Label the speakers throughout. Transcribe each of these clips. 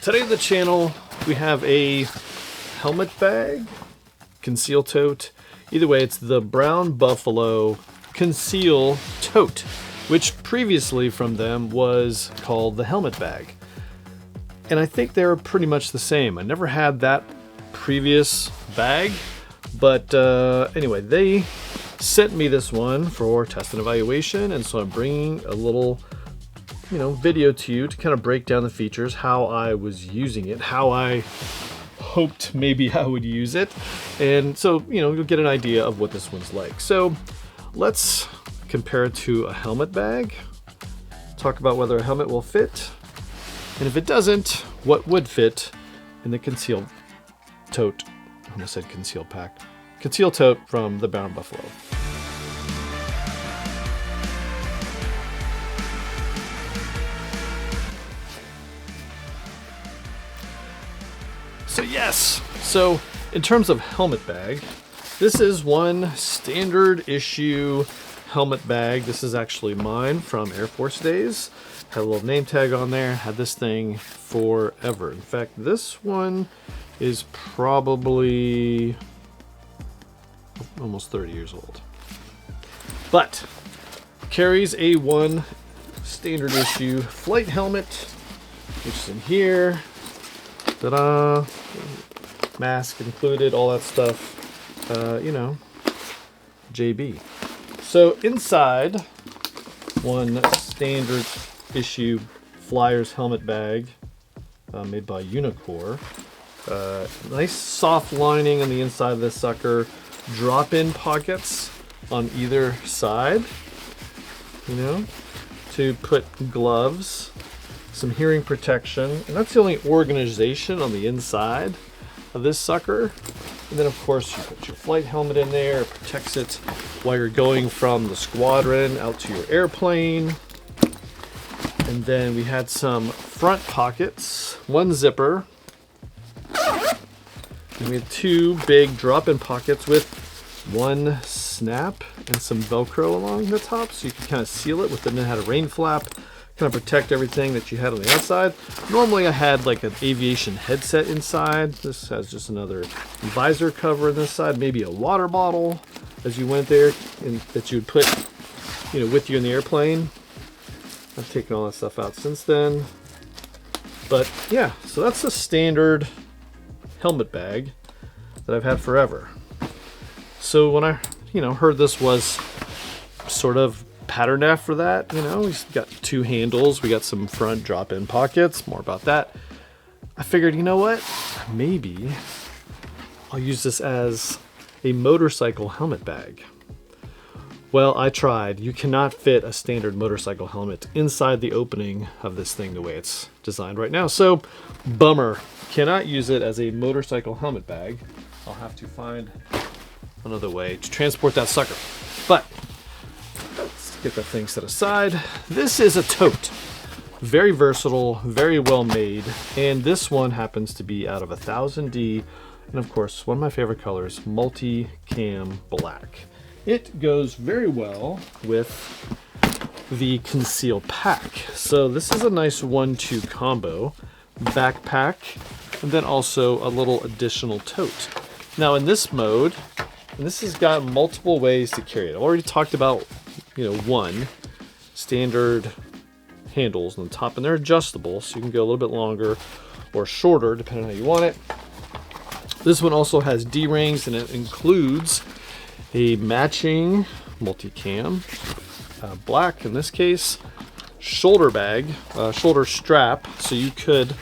Speaker 1: Today on the channel we have a helmet bag, Conceal Tote. Either way, it's the Brown Buffalo Conceal Tote, which previously from them was called the helmet bag. And I think they're pretty much the same. I never had that previous bag, but anyway, they sent me this one for test and evaluation, and so I'm bringing a little video to you to kind of break down the features, how I was using it, how I hoped maybe I would use it, and so you'll get an idea of what this one's like. So let's compare it to a helmet bag, talk about whether a helmet will fit, and if it doesn't, what would fit in the Conceal Tote. I almost said Conceal Pack. Conceal Tote from the Brown Buffalo. So in terms of helmet bag, this is one standard issue helmet bag. This is actually mine from Air Force days. Had a little name tag on there, had this thing forever. In fact, this one is probably almost 30 years old. But carries a one standard issue flight helmet, which is in here. Ta-da! Mask included, all that stuff. JB. So inside, one standard issue Flyers helmet bag made by Unicor. Nice soft lining on the inside of this sucker. Drop-in pockets on either side, to put gloves. Some hearing protection, and that's the only organization on the inside of this sucker. And then of course you put your flight helmet in there. It protects it while you're going from the squadron out to your airplane. And then we had some front pockets, one zipper, and we had two big drop-in pockets with one snap and some Velcro along the top, so you can kind of seal it. With, then it had a rain flap, kind of protect everything that you had on the outside. Normally I had like an aviation headset inside. This has just another visor cover on this side, maybe a water bottle as you went there, and that you would put with you in the airplane. I've taken all that stuff out since then. But yeah, so that's a standard helmet bag that I've had forever. So when I heard this was sort of patterned after that, we've got two handles, we got some front drop-in pockets, more about that. I figured, maybe I'll use this as a motorcycle helmet bag. Well, I tried. You cannot fit a standard motorcycle helmet inside the opening of this thing the way it's designed right now. So, bummer. Cannot use it as a motorcycle helmet bag. I'll have to find another way to transport that sucker. But let's get that thing set aside. This is a tote. Very versatile, very well made, and this one happens to be out of 1000D, and of course, one of my favorite colors, multi-cam black. It goes very well with the Conceal Pack. So this is a nice 1-2 combo. Backpack, and then also a little additional tote. Now in this mode, and this has got multiple ways to carry it. I've already talked about, one standard handles on the top, and they're adjustable, so you can go a little bit longer or shorter depending on how you want it. This one also has D-rings, and it includes a matching multicam, black in this case, shoulder bag, shoulder strap, so you could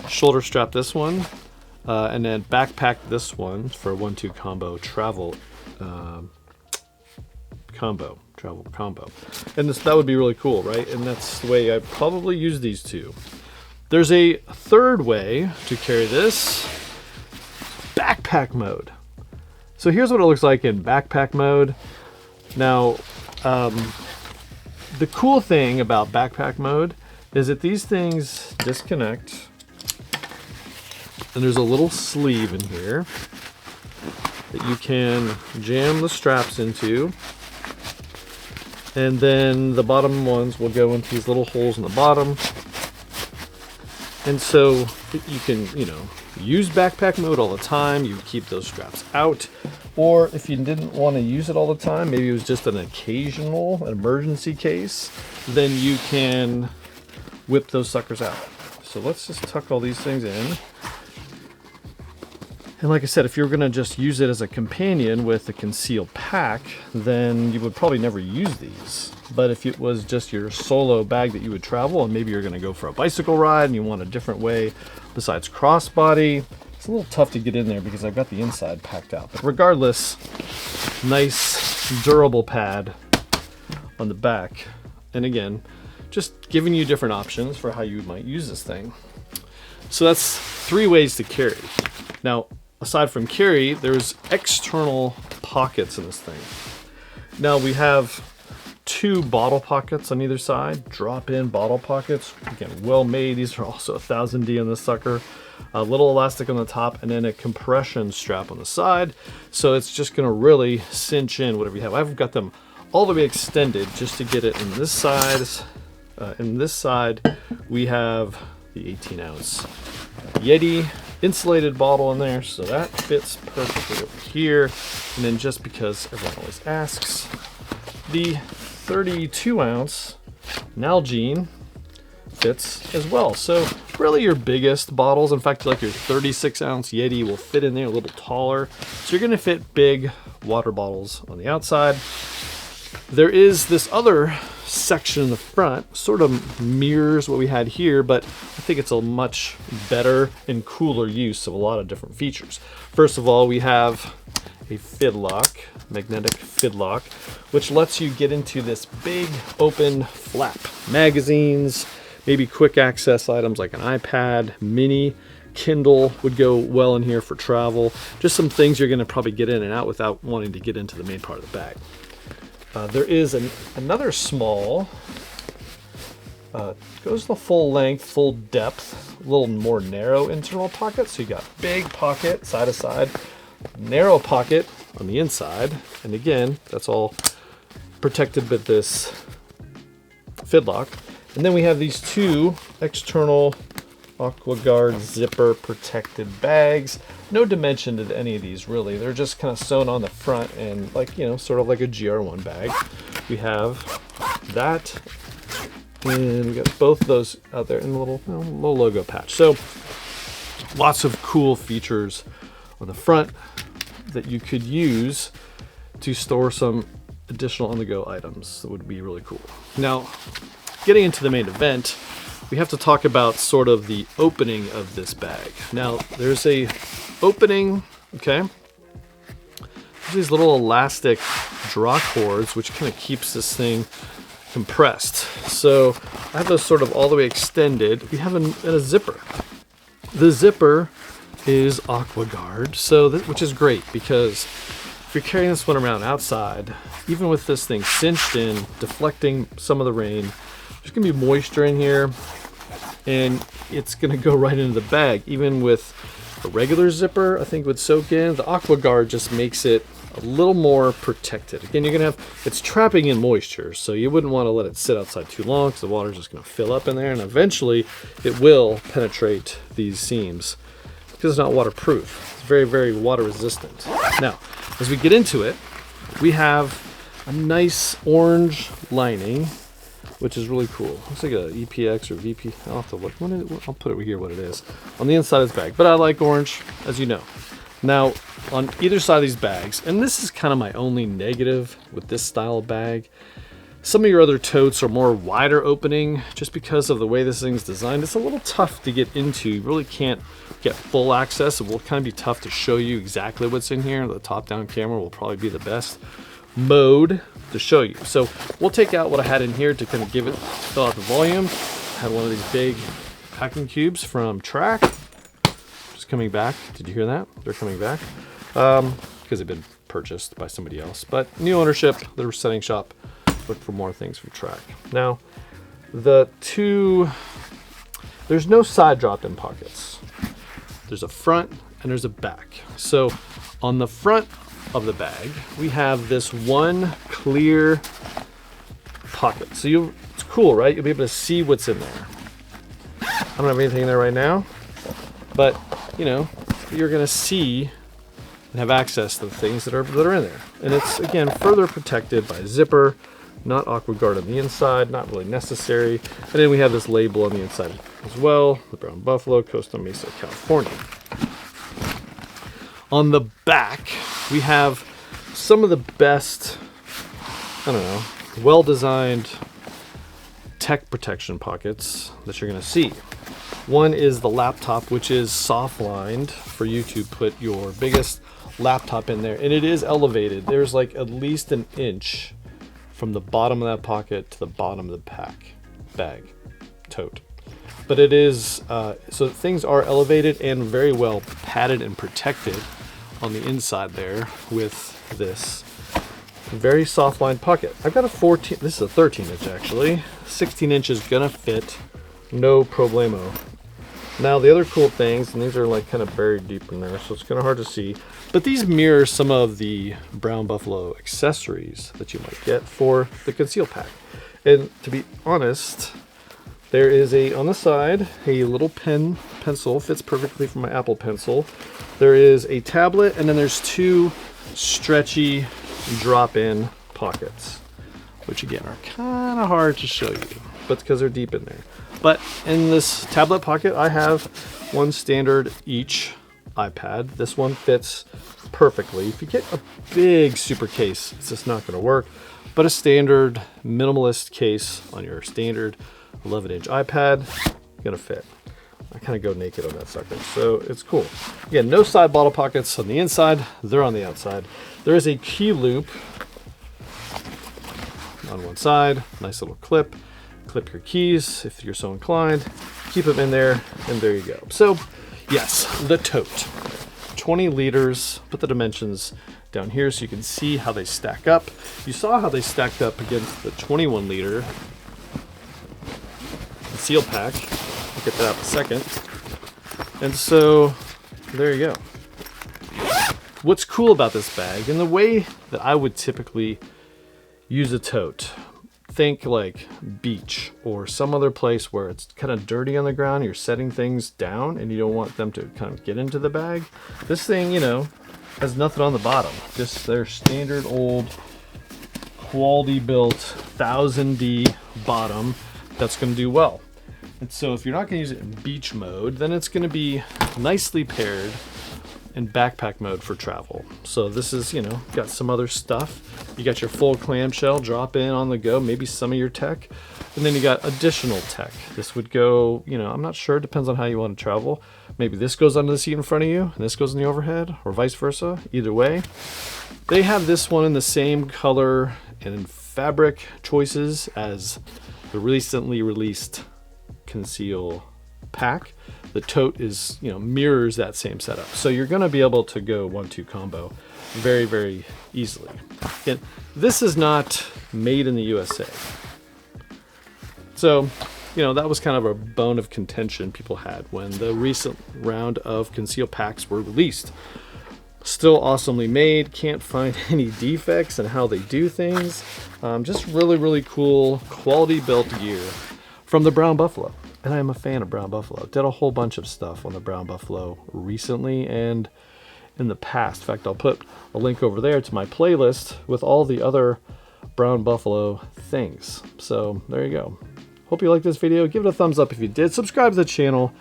Speaker 1: shoulder strap this one, and then backpack this one for a 1-2 combo travel combo. And that would be really cool, right? And that's the way I probably use these two. There's a third way to carry this, backpack mode. So here's what it looks like in backpack mode. Now, the cool thing about backpack mode is that these things disconnect, and there's a little sleeve in here that you can jam the straps into, and then the bottom ones will go into these little holes in the bottom, And so you can, use backpack mode all the time. You keep those straps out. Or if you didn't want to use it all the time, maybe it was just an occasional emergency case, then you can whip those suckers out. So let's just tuck all these things in. And like I said, if you're going to just use it as a companion with a concealed pack, then you would probably never use these. But if it was just your solo bag that you would travel, and maybe you're going to go for a bicycle ride and you want a different way besides crossbody, it's a little tough to get in there because I've got the inside packed out. But regardless, nice durable pad on the back. And again, just giving you different options for how you might use this thing. So that's 3 ways to carry. Now, aside from carry, there's external pockets in this thing. Now we have 2 bottle pockets on either side, drop-in bottle pockets. Again, well made. These are also 1000D on this sucker. A little elastic on the top, and then a compression strap on the side. So it's just gonna really cinch in whatever you have. I've got them all the way extended just to get it in this side. In this side, we have the 18-ounce Yeti insulated bottle in there, so that fits perfectly over here. And then just because everyone always asks, the 32-ounce Nalgene fits as well. So really your biggest bottles, in fact, like your 36-ounce Yeti will fit in there a little taller. So you're gonna fit big water bottles on the outside. There is this other section in the front, sort of mirrors what we had here, but I think it's a much better and cooler use of a lot of different features. First of all, we have a fidlock, magnetic fidlock, which lets you get into this big open flap. Magazines, maybe quick access items like an iPad, mini, Kindle would go well in here for travel. Just some things you're gonna probably get in and out without wanting to get into the main part of the bag. There is another small, goes the full length, full depth, a little more narrow internal pocket. So you got big pocket, side to side, narrow pocket on the inside. And again, that's all protected with this fidlock. And then we have these 2 external AquaGuard zipper protected bags. No dimension to any of these really. They're just kind of sewn on the front and like, sort of like a GR1 bag. We have that, and we got both of those out there in a little logo patch. So lots of cool features on the front that you could use to store some additional on-the-go items. That would be really cool. Now, getting into the main event, we have to talk about sort of the opening of this bag. Now, there's a opening, okay? There's these little elastic draw cords, which kind of keeps this thing compressed. So I have those sort of all the way extended. We have a zipper. The zipper is AquaGuard, so which is great because if you're carrying this one around outside, even with this thing cinched in, deflecting some of the rain, there's gonna be moisture in here, and it's gonna go right into the bag. Even with a regular zipper, I think would soak in. The AquaGuard just makes it a little more protected. Again, you're gonna have, it's trapping in moisture, so you wouldn't want to let it sit outside too long because the water's just gonna fill up in there, and eventually it will penetrate these seams because it's not waterproof. It's very, very water resistant. Now, as we get into it, we have a nice orange lining, which is really cool. Looks like a EPX or VP. I'll have to look. I'll put it here what it is. On the inside of this bag, but I like orange, as you know. Now, on either side of these bags, and this is kind of my only negative with this style of bag, some of your other totes are more wider opening just because of the way this thing's designed. It's a little tough to get into. You really can't get full access. It will kind of be tough to show you exactly what's in here. The top-down camera will probably be the best mode to show you. So we'll take out what I had in here to kind of give it, fill out the volume. I had one of these big packing cubes from Track. Just coming back. Did you hear that? They're coming back because they've been purchased by somebody else. But new ownership, the resetting shop. Look for more things from Track. Now, there's no side drop-in pockets. There's a front and there's a back. So on the front of the bag, we have this one clear pocket. So it's cool, right? You'll be able to see what's in there. I don't have anything in there right now, but you know, you're gonna see and have access to the things that are in there. And it's, again, further protected by a zipper, not aqua guard on the inside, not really necessary. And then we have this label on the inside as well, the Brown Buffalo, Costa Mesa, California. On the back, we have some of the best, I don't know, well-designed tech protection pockets that you're gonna see. One is the laptop, which is soft-lined for you to put your biggest laptop in there, and it is elevated. There's like at least an inch from the bottom of that pocket to the bottom of the tote. But it is, so things are elevated and very well padded and protected on the inside there with this very soft lined pocket. I've got a 14, this is a 13 inch actually. 16 inch is gonna fit, no problemo. Now the other cool things, and these are like kind of buried deep in there, so it's kind of hard to see, but these mirror some of the Brown Buffalo accessories that you might get for the Conceal pack. And to be honest, there is on the side, a little pencil, fits perfectly for my Apple Pencil. There is a tablet, and then there's two stretchy drop-in pockets, which again are kind of hard to show you, but because they're deep in there. But in this tablet pocket, I have one standard each iPad. This one fits perfectly. If you get a big super case, it's just not going to work. But a standard minimalist case on your standard 11-inch iPad, gonna fit. I kind of go naked on that sucker, so it's cool. Again, no side bottle pockets on the inside. They're on the outside. There is a key loop on one side. Nice little clip. Clip your keys if you're so inclined, keep them in there, and there you go. So yes, the tote, 20 liters, put the dimensions down here so you can see how they stack up. You saw how they stacked up against the 21 liter Conceal pack. We'll get that up in a second. And so there you go. What's cool about this bag, and the way that I would typically use a tote, think like beach or some other place where it's kind of dirty on the ground, you're setting things down and you don't want them to kind of get into the bag. This thing, you know, has nothing on the bottom, just their standard old quality built 1000D bottom that's going to do well. And so if you're not going to use it in beach mode, then it's going to be nicely paired in backpack mode for travel. So this is, you know, got some other stuff. You got your full clamshell, drop in on the go, maybe some of your tech, and then you got additional tech. This would go, you know, I'm not sure, it depends on how you want to travel. Maybe this goes under the seat in front of you, and this goes in the overhead, or vice versa. Either way, they have this one in the same color and in fabric choices as the recently released Conceal pack. The tote is, you know, mirrors that same setup. So you're going to be able to go 1-2 combo very, very easily. And this is not made in the USA. So, you know, that was kind of a bone of contention people had when the recent round of Conceal packs were released. Still awesomely made, can't find any defects in how they do things. Just really, really cool, quality built gear from the Brown Buffalo. And I'm a fan of Brown Buffalo. Did a whole bunch of stuff on the Brown Buffalo recently and in the past. In fact, I'll put a link over there to my playlist with all the other Brown Buffalo things. So there you go. Hope you liked this video. Give it a thumbs up if you did. Subscribe to the channel.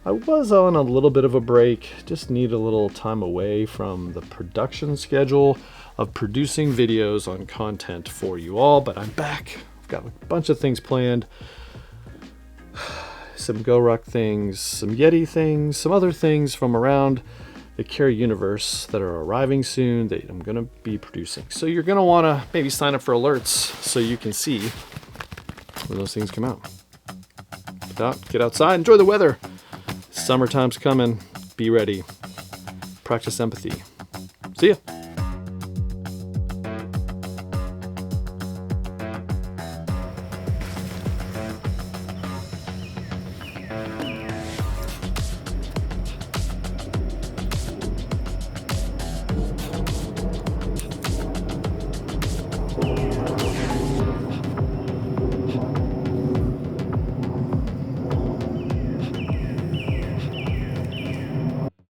Speaker 1: I was on a little bit of a break. Just need a little time away from the production schedule of producing videos on content for you all. But I'm back. I've got a bunch of things planned. Some GoRuck things, some Yeti things, some other things from around the Carry universe that are arriving soon that I'm going to be producing. So you're going to want to maybe sign up for alerts so you can see when those things come out. Get outside, enjoy the weather. Summertime's coming. Be ready. Practice empathy. See ya.